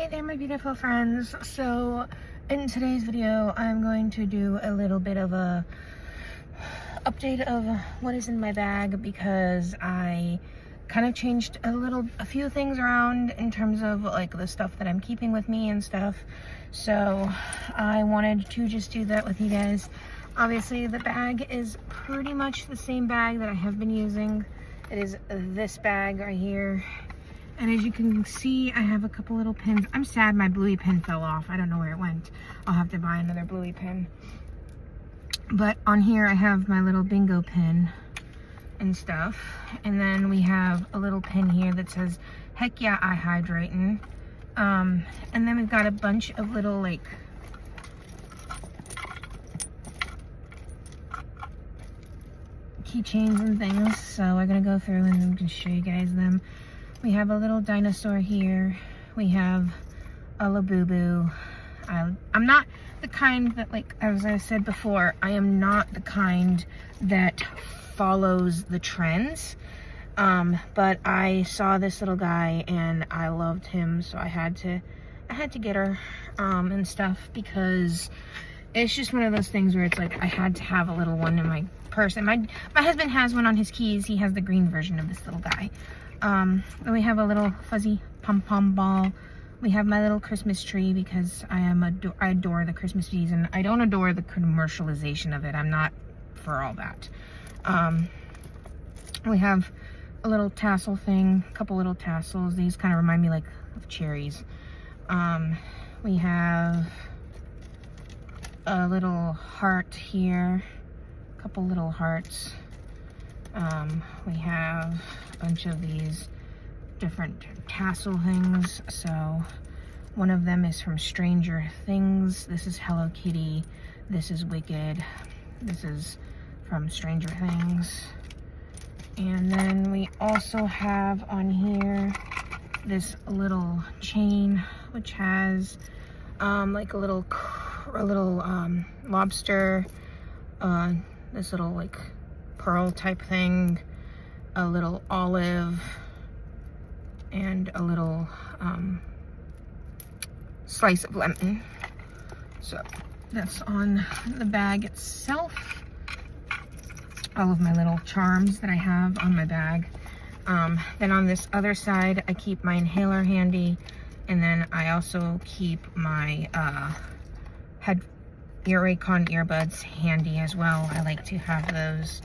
Hey there, my beautiful friends. So in today's video I'm going to do a little bit of a update of what is in my bag, because I kind of changed a few things around in terms of like the stuff that I'm keeping with me and stuff. So I wanted to just do that with you guys. Obviously the bag is pretty much the same bag that I have been using. It is this bag right here. And as you can see, I have a couple little pins. I'm sad my bluey pin fell off. I don't know where it went. I'll have to buy another bluey pin. But on here I have my little bingo pin and stuff. And then we have a little pin here that says, heck yeah, I hydrating. And then we've got a bunch of little like keychains and things. So we're gonna go through and I'm gonna show you guys them. We have a little dinosaur here. We have a Labubu. I'm not the kind that, like, as I said before, I am not the kind that follows the trends. But I saw this little guy and I loved him, so I had to get her and stuff, because it's just one of those things where it's like I had to have a little one in my purse. And my husband has one on his keys. He has the green version of this little guy. Then we have a little fuzzy pom-pom ball. We have my little Christmas tree, because I adore the Christmas season. I don't adore the commercialization of it. I'm not for all that. We have a little tassel thing, a couple little tassels. These kind of remind me like of cherries. We have a little heart here, a couple little hearts. We have a bunch of these different tassel things. So one of them is from Stranger Things. This is Hello Kitty. This is Wicked. This is from Stranger Things. And then we also have on here this little chain, which has like a little lobster, this little like pearl type thing, a little olive, and a little slice of lemon. So that's on the bag itself. All of my little charms that I have on my bag. Then on this other side I keep my inhaler handy, and then I also keep my Raycon earbuds handy as well. I like to have those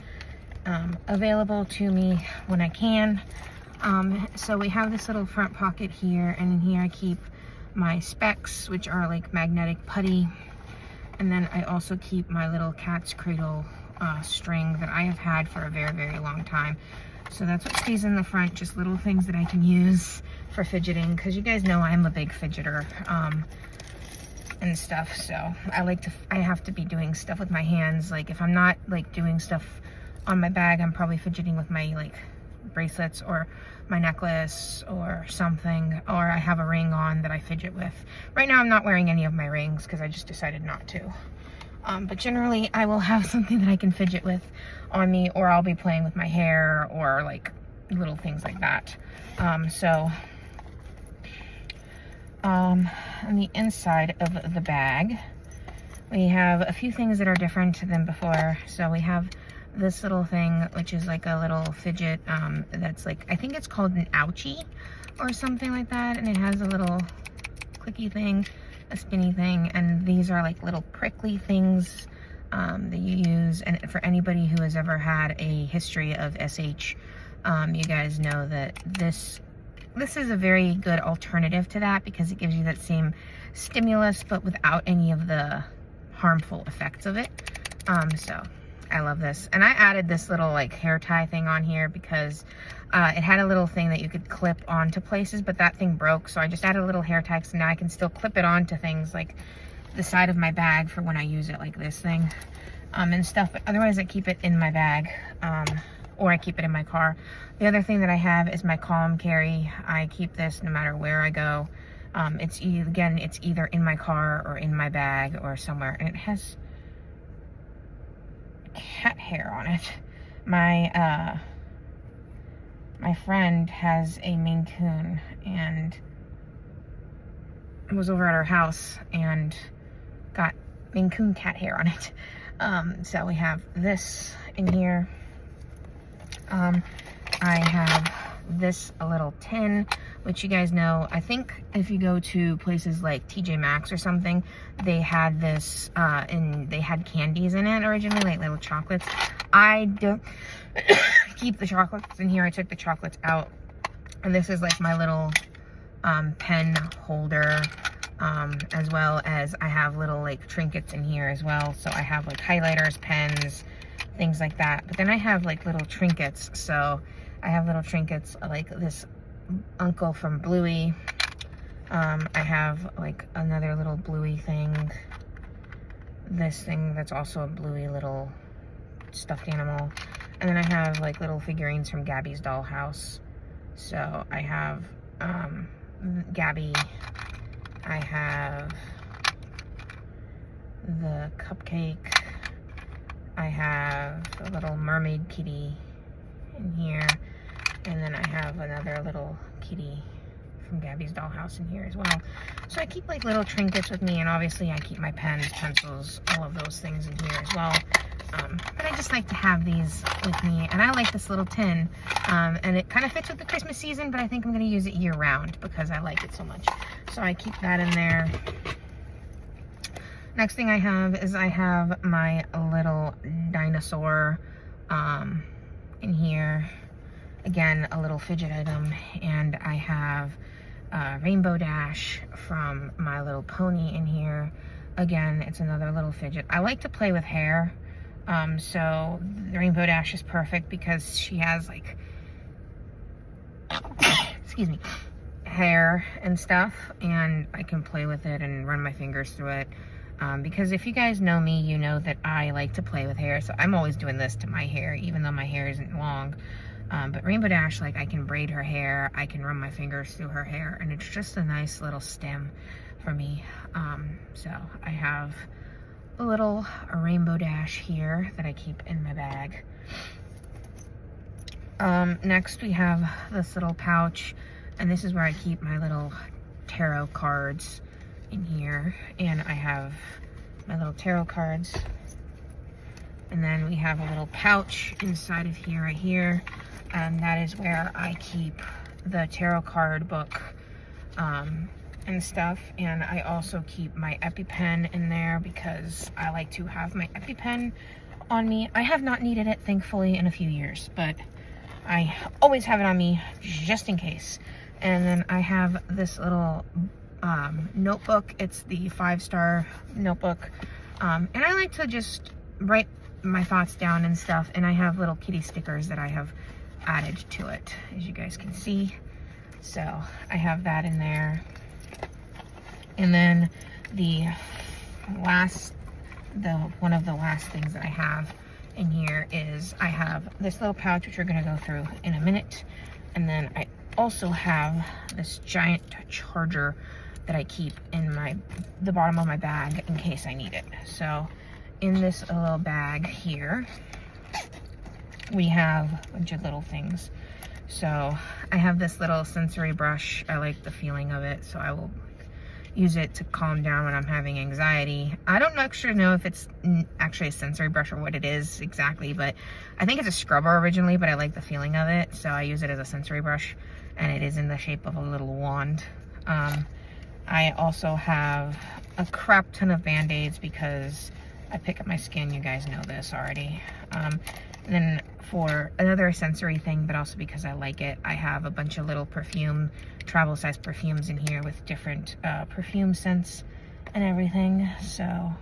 available to me when I can. So we have this little front pocket here, and in here I keep my specs, which are like magnetic putty. And then I also keep my little cat's cradle string that I have had for a very, very long time. So that's what stays in the front, just little things that I can use for fidgeting, because you guys know I'm a big fidgeter and stuff. So I have to be doing stuff with my hands. Like if I'm not like doing stuff on my bag, I'm probably fidgeting with my like bracelets or my necklace or something, or I have a ring on that I fidget with. Right now I'm not wearing any of my rings because I just decided not to. But generally I will have something that I can fidget with on me, or I'll be playing with my hair or like little things like that. On the inside of the bag, we have a few things that are different than before. So we have this little thing, which is like a little fidget that's like, I think it's called an ouchie or something like that, and it has a little clicky thing, a spinny thing, and these are like little prickly things that you use. And for anybody who has ever had a history of SH, you guys know that this is a very good alternative to that, because it gives you that same stimulus but without any of the harmful effects of it. So I love this. And I added this little like hair tie thing on here because it had a little thing that you could clip onto places, but that thing broke. So I just added a little hair tie, so now I can still clip it onto things like the side of my bag for when I use it, like this thing and stuff. But otherwise I keep it in my bag, or I keep it in my car. The other thing that I have is my calm carry. I keep this no matter where I go. It's either in my car or in my bag or somewhere, and it has cat hair on it. My friend has a Maine Coon, and was over at our house and got Maine Coon cat hair on it. So we have this in here. I have this a little tin, which you guys know, I think if you go to places like TJ Maxx or something, they had this, and they had candies in it originally, like little chocolates. I don't keep the chocolates in here. I took the chocolates out, and this is like my little pen holder, as well as I have little like trinkets in here as well. So I have like highlighters, pens, things like that. But then I have like little trinkets. So I have little trinkets like this uncle from Bluey. I have like another little Bluey thing. This thing that's also a Bluey little stuffed animal. And then I have like little figurines from Gabby's dollhouse. So I have Gabby. I have the cupcake. I have a little mermaid kitty in here. And then I have another little kitty from Gabby's dollhouse in here as well. So I keep like little trinkets with me, and obviously I keep my pens, pencils, all of those things in here as well. But I just like to have these with me, and I like this little tin, and it kind of fits with the Christmas season, but I think I'm going to use it year round because I like it so much. So I keep that in there. Next thing I have is I have my little dinosaur in here. Again, a little fidget item, and I have Rainbow Dash from My Little Pony in here. Again, it's another little fidget. I like to play with hair, so Rainbow Dash is perfect because she has like, excuse me, hair and stuff, and I can play with it and run my fingers through it. Because if you guys know me, you know that I like to play with hair, so I'm always doing this to my hair, even though my hair isn't long. But Rainbow Dash, like, I can braid her hair, I can run my fingers through her hair, and it's just a nice little stem for me. So I have a little Rainbow Dash here that I keep in my bag. Next we have this little pouch, and this is where I keep my little tarot cards in here, and I have my little tarot cards. And then we have a little pouch inside of here right here, and that is where I keep the tarot card book and stuff. And I also keep my EpiPen in there because I like to have my EpiPen on me. I have not needed it, thankfully, in a few years, but I always have it on me just in case. And then I have this little notebook. It's the 5-star notebook, and I like to just write my thoughts down and stuff, and I have little kitty stickers that I have added to it, as you guys can see. So I have that in there. And then one of the last things that I have in here is I have this little pouch, which we're going to go through in a minute. And then I also have this giant charger that I keep in the bottom of my bag in case I need it. So in this little bag here, we have a bunch of little things. So I have this little sensory brush. I like the feeling of it, so I will use it to calm down when I'm having anxiety. I don't actually know if it's actually a sensory brush or what it is exactly, but I think it's a scrubber originally, but I like the feeling of it, so I use it as a sensory brush, and it is in the shape of a little wand. I also have a crap ton of Band-Aids because I pick up my skin. You guys know this already. And then for another sensory thing, but also because I like it, I have a bunch of little travel size perfumes in here with different perfume scents and everything. So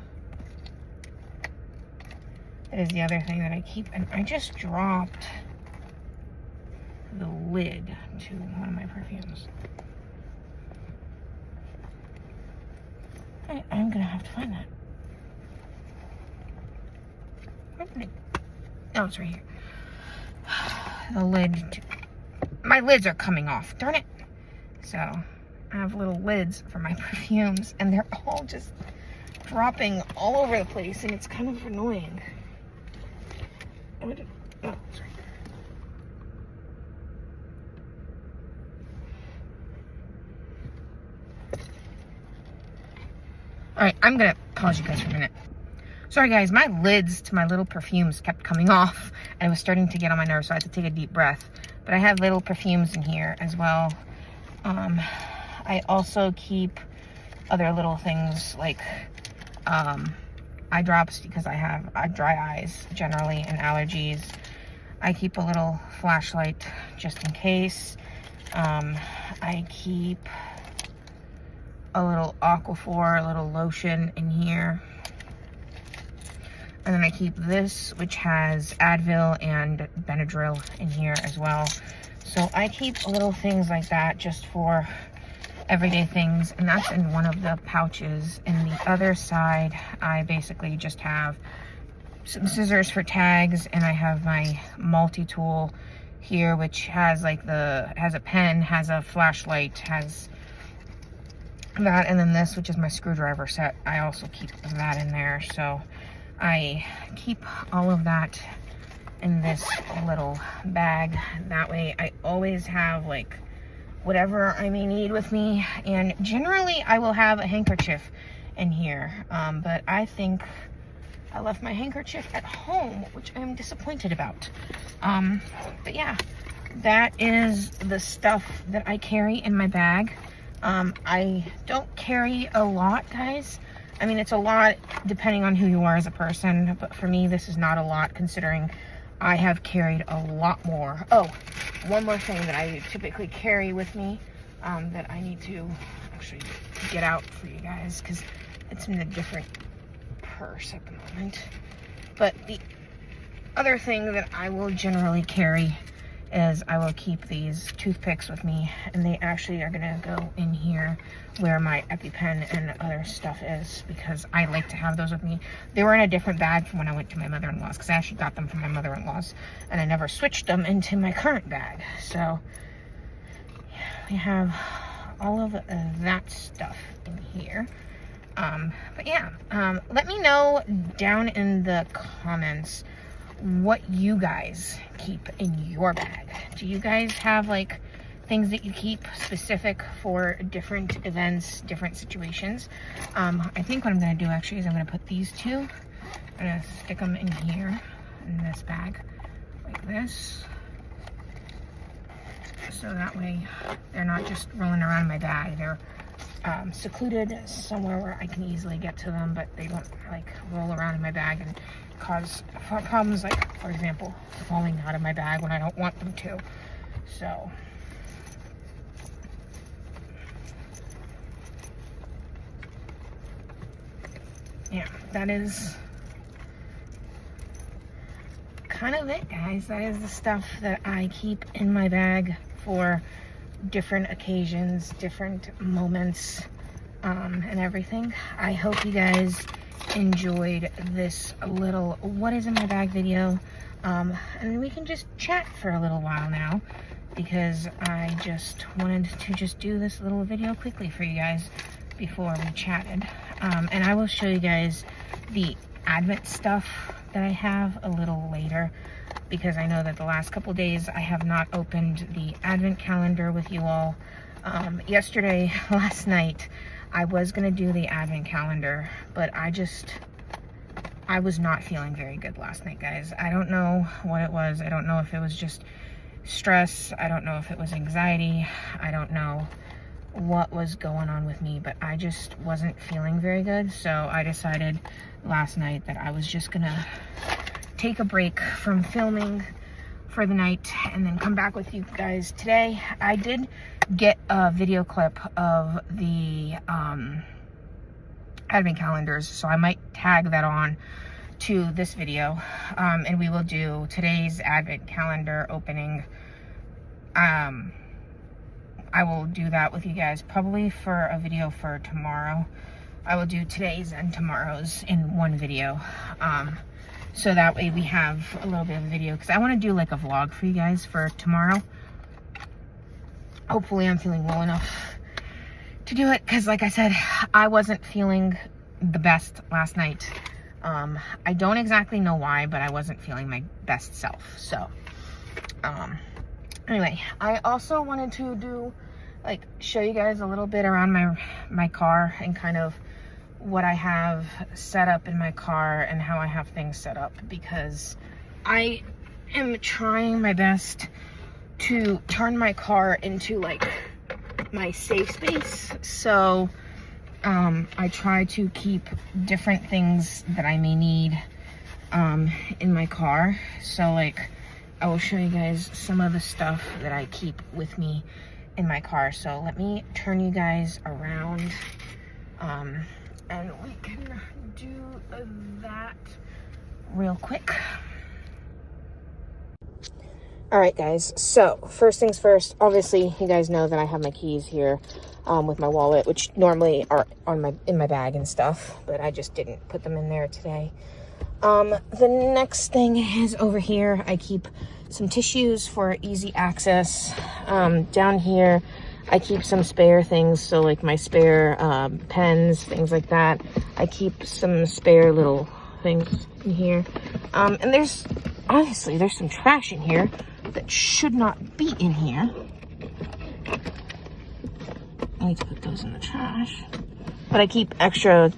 that is the other thing that I keep. And I just dropped the lid to one of my perfumes. I'm gonna have to find that. Where did it? Oh, it's right here. The lid. My lids are coming off. Darn it. So I have little lids for my perfumes, and they're all just dropping all over the place, and it's kind of annoying. Oh, sorry. All right, I'm gonna pause you guys for a minute. Sorry guys, my lids to my little perfumes kept coming off and it was starting to get on my nerves, so I had to take a deep breath. But I have little perfumes in here as well. I also keep other little things like eye drops because I have dry eyes generally and allergies. I keep a little flashlight just in case. I keep a little Aquaphor, a little lotion in here. And then I keep this, which has Advil and Benadryl in here as well. So I keep little things like that just for everyday things, and that's in one of the pouches. In the other side, I basically just have some scissors for tags, and I have my multi-tool here, which has like has a pen, has a flashlight, has that, and then this, which is my screwdriver set. I also keep that in there. So I keep all of that in this little bag. That way I always have like whatever I may need with me, and generally I will have a handkerchief in here, but I think I left my handkerchief at home, which I'm disappointed about. But yeah, that is the stuff that I carry in my bag. I don't carry a lot, guys. I mean, it's a lot depending on who you are as a person, but for me, this is not a lot considering I have carried a lot more. Oh, one more thing that I typically carry with me that I need to actually get out for you guys because it's in a different purse at the moment. But the other thing that I will generally carry is I will keep these toothpicks with me, and they actually are gonna go in here where my EpiPen and other stuff is because I like to have those with me. They were in a different bag from when I went to my mother-in-law's because I actually got them from my mother-in-law's and I never switched them into my current bag. So we have all of that stuff in here. But yeah, let me know down in the comments what you guys keep in your bag. Do you guys have like things that you keep specific for different events, different situations? I think what I'm gonna do actually is I'm gonna put these two, I'm gonna stick them in here in this bag like this, so that way they're not just rolling around in my bag. They're secluded somewhere where I can easily get to them, but they don't like roll around in my bag and cause problems, like for example falling out of my bag when I don't want them to. So yeah, that is kind of it, guys. That is the stuff that I keep in my bag for different occasions, different moments, and everything. I hope you guys enjoyed this little what is in my bag video, and we can just chat for a little while now because I just wanted to just do this little video quickly for you guys before we chatted. And I will show you guys the Advent stuff that I have a little later, because I know that the last couple days I have not opened the Advent calendar with you all. Last night, I was gonna do the Advent calendar, but I was not feeling very good last night, guys. I don't know what it was. I don't know if it was just stress. I don't know if it was anxiety. I don't know what was going on with me, but I just wasn't feeling very good. So I decided last night that I was just gonna take a break from filming for the night and then come back with you guys today. I did get a video clip of the Advent calendars, so I might tag that on to this video, and we will do today's Advent calendar opening. I will do that with you guys probably for a video for tomorrow. I will do today's and tomorrow's in one video, so that way we have a little bit of a video, because I want to do like a vlog for you guys for tomorrow. Hopefully I'm feeling well enough to do it, because like I said, I wasn't feeling the best last night. I don't exactly know why, but I wasn't feeling my best self. So anyway, I also wanted to do show you guys a little bit around my car and kind of what I have set up in my car and how I have things set up, because I am trying my best to turn my car into like my safe space. So I try to keep different things that I may need in my car. So like I will show you guys some of the stuff that I keep with me in my car. So let me turn you guys around and we can do that real quick. All right, guys, so first things first, obviously you guys know that I have my keys here with my wallet, which normally are in my bag and stuff, but I just didn't put them in there today. The next thing is over here. I keep some tissues for easy access. Down here, I keep some spare things, so like my spare pens, things like that. I keep some spare little things in here. And there's some trash in here that should not be in here. I need to put those in the trash. But I keep extra,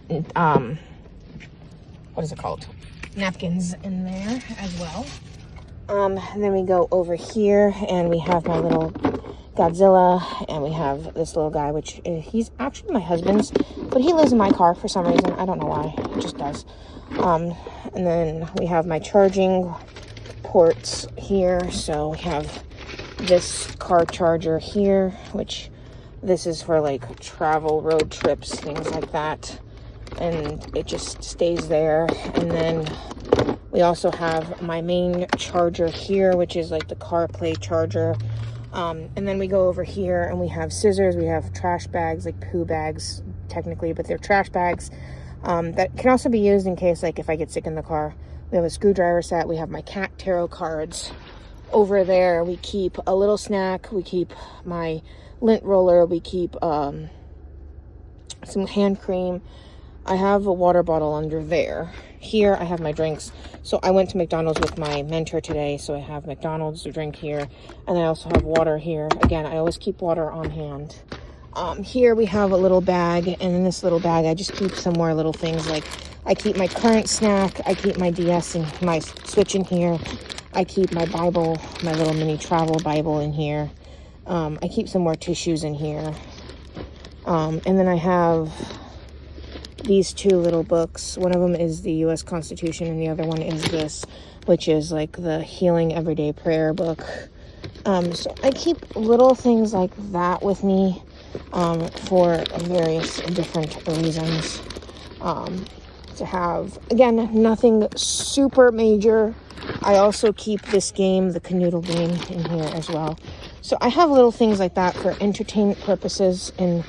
what is it called? Napkins in there as well. And then we go over here and we have my little Godzilla, and we have this little guy, which he's actually my husband's, but he lives in my car for some reason. I don't know why, he just does. And then we have my charging ports here. So we have this car charger here, which this is for like travel, road trips, things like that, and it just stays there. And then we also have my main charger here, which is like the CarPlay charger. And then we go over here and we have scissors, we have trash bags, like poo bags technically, but they're trash bags that can also be used in case, like if I get sick in the car. We have a screwdriver set. We have my cat tarot cards. Over there, we keep a little snack. We keep my lint roller. We keep some hand cream. I have a water bottle under there. Here, I have my drinks. So I went to McDonald's with my mentor today. So I have McDonald's drink here. And I also have water here. Again, I always keep water on hand. Here we have a little bag. And in this little bag, I just keep some more little things like I keep my current snack, I keep my DS and my Switch in here, I keep my Bible, my little mini travel Bible in here, I keep some more tissues in here, and then I have these two little books. One of them is the U.S. Constitution and the other one is this, which is like the Healing Everyday Prayer book. So I keep little things like that with me for various different reasons. To have, again, nothing super major. I also keep this game, the Canoodle game, in here as well. So I have little things like that for entertainment purposes in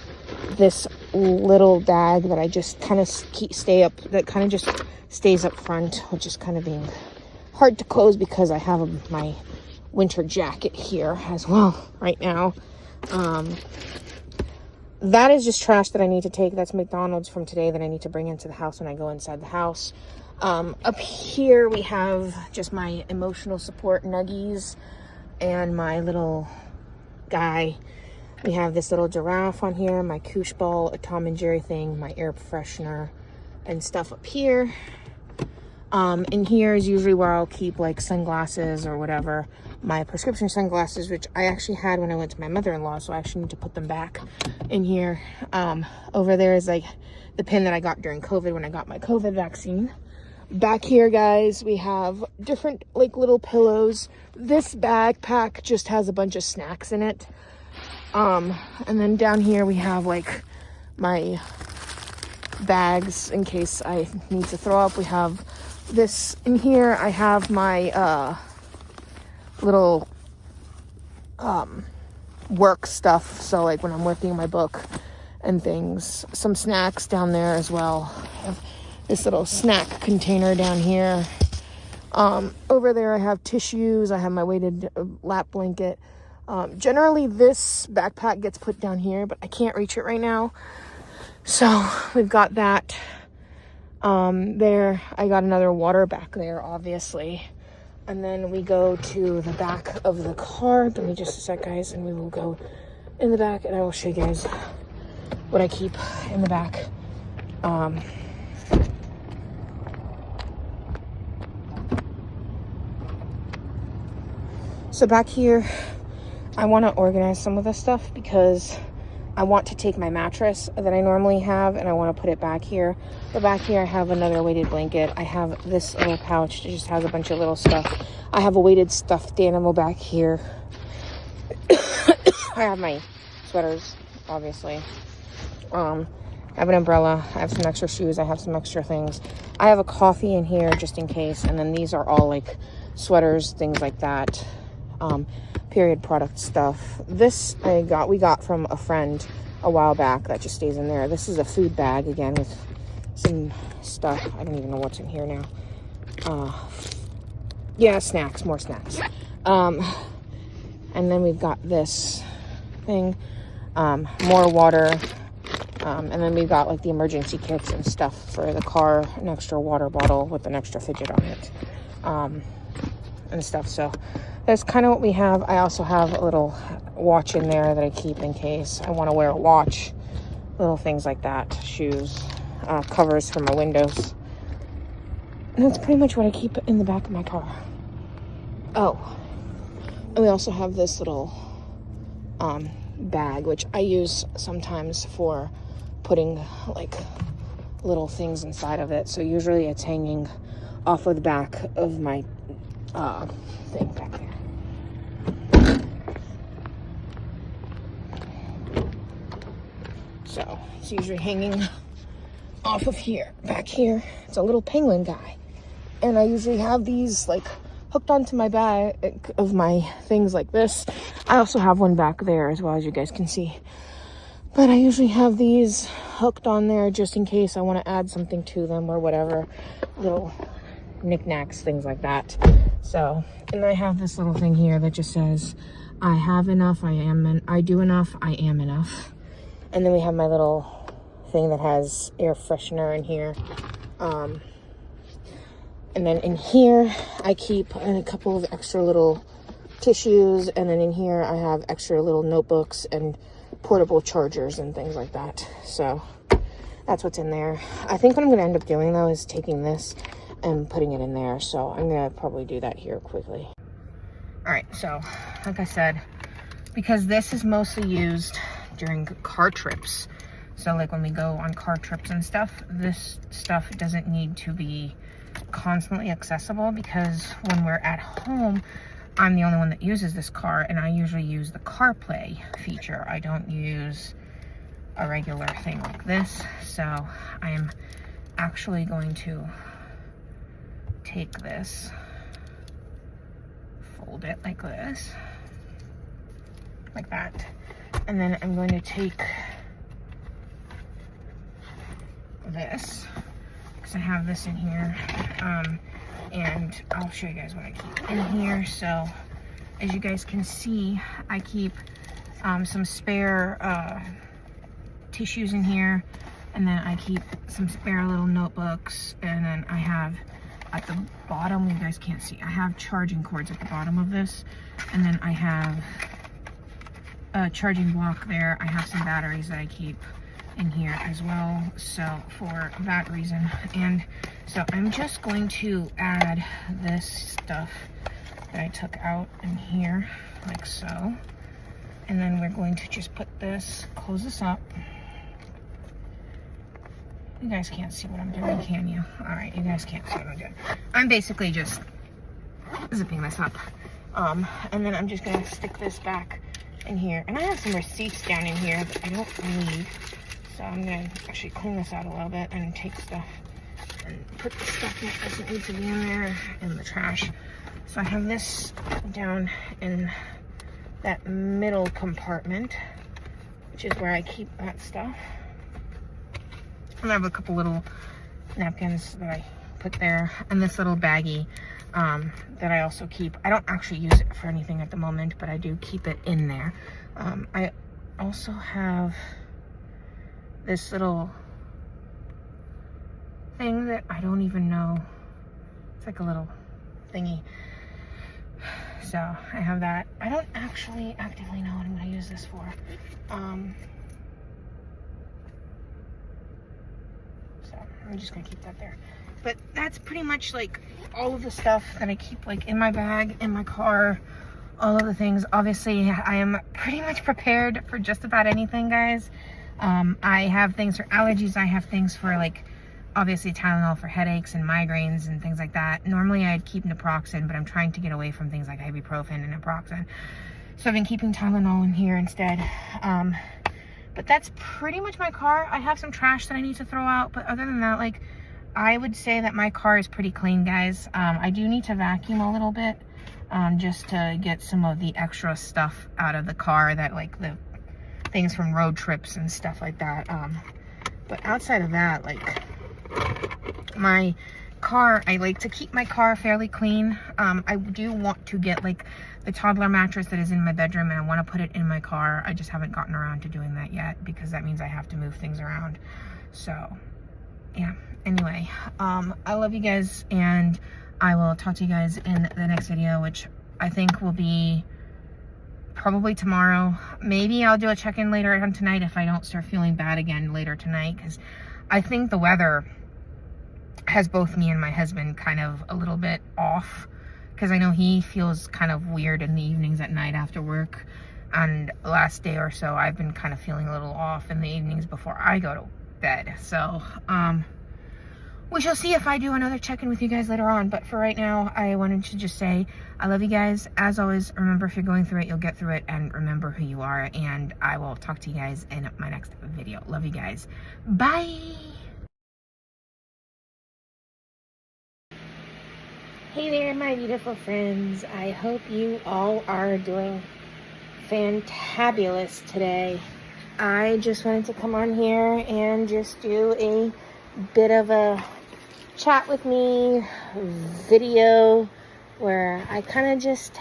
this little bag that I just kind of that kind of just stays up front, which is kind of being hard to close because I have my winter jacket here as well right now. That is just trash that I need to take. That's McDonald's from today that I need to bring into the house when I go inside the house. Up here we have just my emotional support nuggies and my little guy. We have this little giraffe on here, my koosh ball, a Tom and Jerry thing, my air freshener and stuff up here. And here is usually where I'll keep like sunglasses or whatever. My prescription sunglasses, which I actually had when I went to my mother-in-law, so I actually need to put them back in here. Over there is like the pin that I got during COVID when I got my COVID vaccine. Back here, guys, we have different like little pillows. This backpack just has a bunch of snacks in it. And then down here we have like my bags in case I need to throw up. We have this in here. I have my little work stuff, so like when I'm working my book and things. Some snacks down there as well. I have this little snack container down here. Over there I have tissues. I have my weighted lap blanket. Generally this backpack gets put down here, but I can't reach it right now, so we've got that there. I got another water back there, obviously. And then we go to the back of the car. Give me just a sec, guys, and we will go in the back and I will show you guys what I keep in the back. So back here, I want to organize some of this stuff because I want to take my mattress that I normally have and I want to put it back here. But back here I have another weighted blanket. I have this little pouch that just has a bunch of little stuff. I have a weighted stuffed animal back here. I have my sweaters, obviously. I have an umbrella. I have some extra shoes. I have some extra things. I have a coffee in here just in case. And then these are all like sweaters, things like that. Period product stuff. This we got from a friend a while back. That just stays in there. This is a food bag again with some stuff. I don't even know what's in here now. Yeah, snacks, more snacks. And then we've got this thing, more water, and then we've got like the emergency kits and stuff for the car, an extra water bottle with an extra fidget on it, and stuff. So that's kind of what we have. I also have a little watch in there that I keep in case I want to wear a watch. Little things like that. Shoes, covers for my windows. And that's pretty much what I keep in the back of my car. Oh, and we also have this little bag, which I use sometimes for putting like little things inside of it. So usually it's hanging off of the back of my thing back there. So it's usually hanging off of here. Back here, it's a little penguin guy. And I usually have these like hooked onto my back of my things like this. I also have one back there as well, as you guys can see. But I usually have these hooked on there just in case I want to add something to them or whatever. Little knickknacks, things like that. So, and I have this little thing here that just says, I have enough, I do enough, I am enough. And then we have my little thing that has air freshener in here. And then in here, I keep a couple of extra little tissues. And then in here, I have extra little notebooks and portable chargers and things like that. So that's what's in there. I think what I'm going to end up doing, though, is taking this and putting it in there. So I'm going to probably do that here quickly. All right. So like I said, because this is mostly used during car trips. So like when we go on car trips and stuff, this stuff doesn't need to be constantly accessible, because when we're at home, I'm the only one that uses this car, and I usually use the CarPlay feature. I don't use a regular thing like this. So I am actually going to take this, fold it like this, like that, and then I'm going to take this, because I have this in here, and I'll show you guys what I keep in here. So as you guys can see, I keep some spare tissues in here, and then I keep some spare little notebooks, and then I have at the bottom, you guys can't see, I have charging cords at the bottom of this, and then I have a charging block there. I have some batteries that I keep in here as well, so for that reason. And so I'm just going to add this stuff that I took out in here, like so, and then we're going to just put this, close this up. You guys can't see what I'm doing, can you? All right, you guys can't see what I'm doing. I'm basically just zipping this up, and then I'm just gonna stick this back in here, and I have some receipts down in here that I don't need. So I'm going to actually clean this out a little bit and take stuff and put the stuff that doesn't need to be in there in the trash. So I have this down in that middle compartment, which is where I keep that stuff. And I have a couple little napkins that I put there, and this little baggie that I also keep. I don't actually use it for anything at the moment, but I do keep it in there. I also have this little thing that I don't even know. It's like a little thingy. So I have that. I don't actually actively know what I'm going to use this for. I'm just gonna keep that there. But that's pretty much like all of the stuff that I keep like in my bag, in my car, all of the things. Obviously, I am pretty much prepared for just about anything, guys. I have things for allergies. I have things for like, obviously Tylenol for headaches and migraines and things like that. Normally I'd keep naproxen, but I'm trying to get away from things like ibuprofen and naproxen. So I've been keeping Tylenol in here instead. But that's pretty much my car. I have some trash that I need to throw out, but other than that, like, I would say that my car is pretty clean, guys. I do need to vacuum a little bit, just to get some of the extra stuff out of the car, that like the things from road trips and stuff like that. But outside of that, like, my car, I like to keep my car fairly clean. I do want to get like the toddler mattress that is in my bedroom, and I want to put it in my car. I just haven't gotten around to doing that yet, because that means I have to move things around. So yeah, anyway, I love you guys, and I will talk to you guys in the next video, which I think will be probably tomorrow. Maybe I'll do a check-in later on tonight if I don't start feeling bad again later tonight, because I think the weather has both me and my husband kind of a little bit off, because I know he feels kind of weird in the evenings at night after work, and the last day or so I've been kind of feeling a little off in the evenings before I go to bed. So we shall see if I do another check-in with you guys later on. But for right now, I wanted to just say I love you guys. As always, remember, if you're going through it, you'll get through it, and remember who you are. And I will talk to you guys in my next video. Love you guys. Bye. Hey there, my beautiful friends. I hope you all are doing fantabulous today. I just wanted to come on here and just do a bit of a chat with me video where I kind of just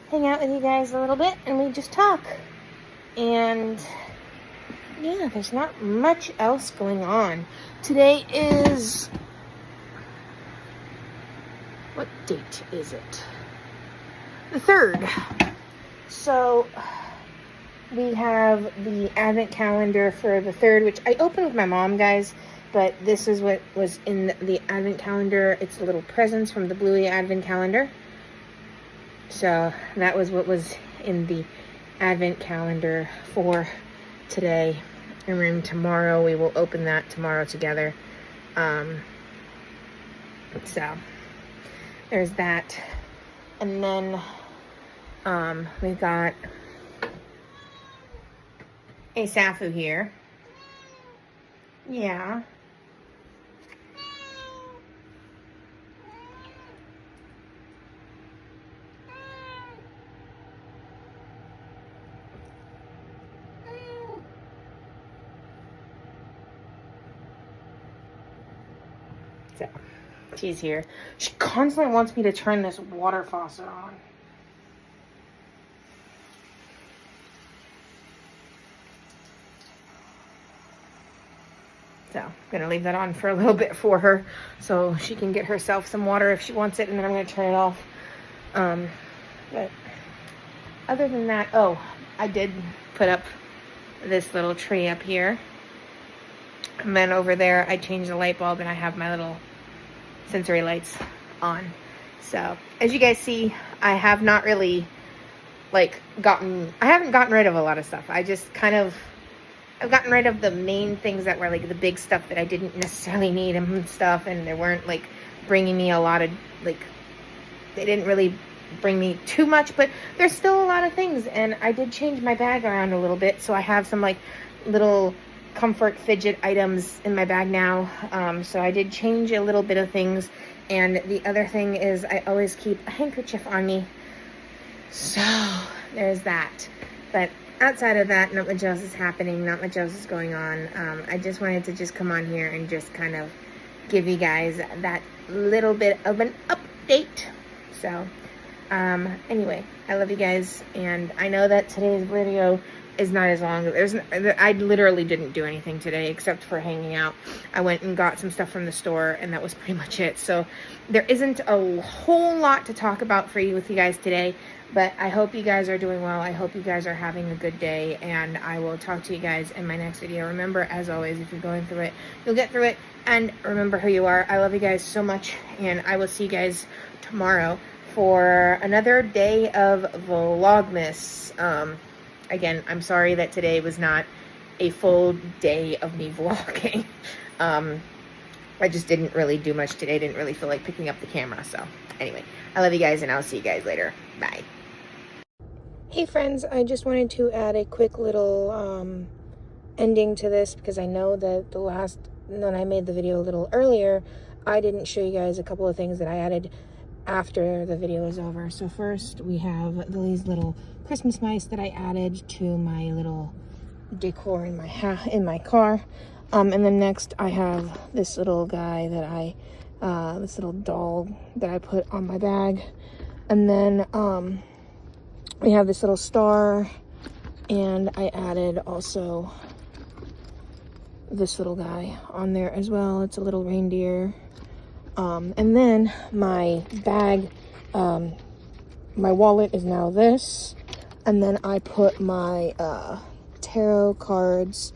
hang out with you guys a little bit and we just talk. And yeah, there's not much else going on. Today is... what date is it? The 3rd. So we have the advent calendar for the 3rd, which I opened with my mom, guys, but this is what was in the advent calendar. It's the little presents from the Bluey advent calendar. So that was what was in the advent calendar for today. And then tomorrow we will open that tomorrow together. So there's that. And then we've got a Safu here. Yeah. So she's here. She constantly wants me to turn this water faucet on. So I'm gonna leave that on for a little bit for her so she can get herself some water if she wants it, and then I'm gonna turn it off. But other than that, oh, I did put up this little tree up here. And then over there, I changed the light bulb and I have my little sensory lights on. So as you guys see, I have not really I haven't gotten rid of a lot of stuff. I've gotten rid of the main things that were like the big stuff that I didn't necessarily need and stuff, and they weren't like bringing me a lot of, like, they didn't really bring me too much, but there's still a lot of things. And I did change my bag around a little bit, so I have some like little comfort fidget items in my bag now. So I did change a little bit of things. And the other thing is I always keep a handkerchief on me, so there's that. But outside of that, not much else is happening, not much else is going on. I just wanted to just come on here and just kind of give you guys that little bit of an update. So Anyway, I love you guys, and I know that today's video is not as long. I literally didn't do anything today except for hanging out. I went and got some stuff from the store, and that was pretty much it. So there isn't a whole lot to talk about with you guys today, but I hope you guys are doing well. I hope you guys are having a good day, and I will talk to you guys in my next video. Remember, as always, if you're going through it, you'll get through it, and remember who you are. I love you guys so much, and I will see you guys tomorrow for another day of Vlogmas. Again, I'm sorry that today was not a full day of me vlogging. I just didn't really do much today. Didn't really feel like picking up the camera. So anyway, I love you guys, and I'll see you guys later. Bye. Hey friends, I just wanted to add a quick little ending to this, because I know that when I made the video a little earlier, I didn't show you guys a couple of things that I added after the video is over. So first we have these little Christmas mice that I added to my little decor in my car, and then next I have this little guy that this little doll that I put on my bag, and then we have this little star, and I added also this little guy on there as well. It's a little reindeer. And then my bag, my wallet is now this, and then I put my tarot cards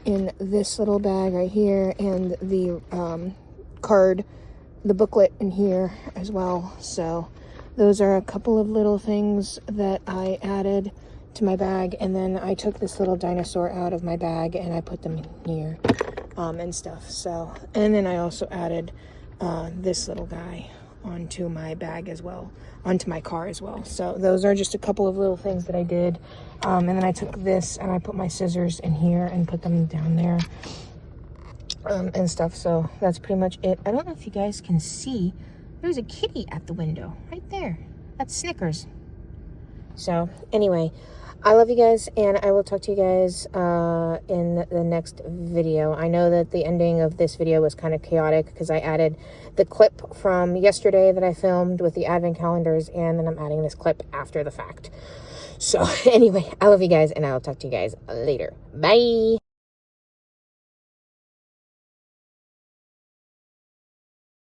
in this little bag right here, and the the booklet in here as well. So those are a couple of little things that I added to my bag, and then I took this little dinosaur out of my bag and I put them in here and stuff. So, and then I also added this little guy onto my bag as well, onto my car as well. So those are just a couple of little things that I did, and then I took this and I put my scissors in here and put them down there and stuff. So that's pretty much it. I don't know if you guys can see, there's a kitty at the window right there. That's Snickers. So anyway, I love you guys, and I will talk to you guys in the next video. I know that the ending of this video was kind of chaotic because I added the clip from yesterday that I filmed with the advent calendars, and then I'm adding this clip after the fact. So anyway, I love you guys, and I'll talk to you guys later. Bye!